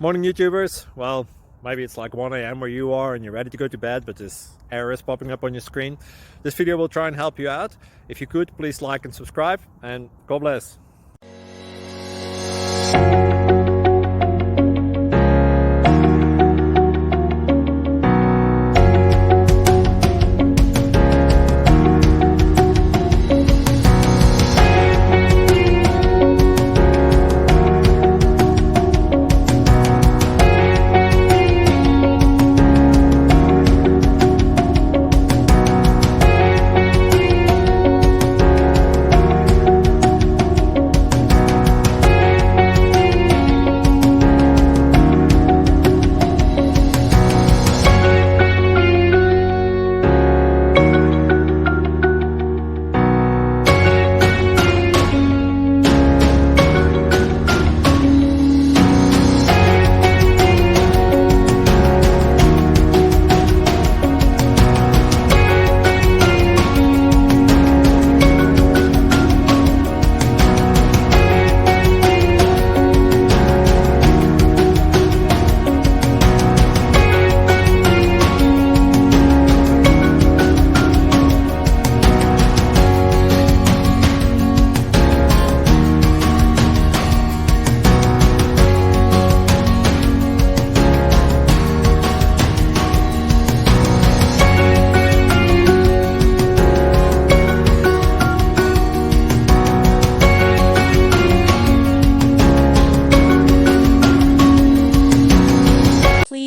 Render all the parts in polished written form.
Morning YouTubers. Well, maybe it's like 1 a.m. where you are and you're ready to go to bed, but this error is popping up on your screen. This video will try and help you out. If you could, please like and subscribe, and God bless.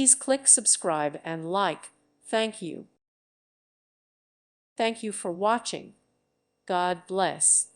Please click subscribe and like. Thank you. Thank you for watching. God bless.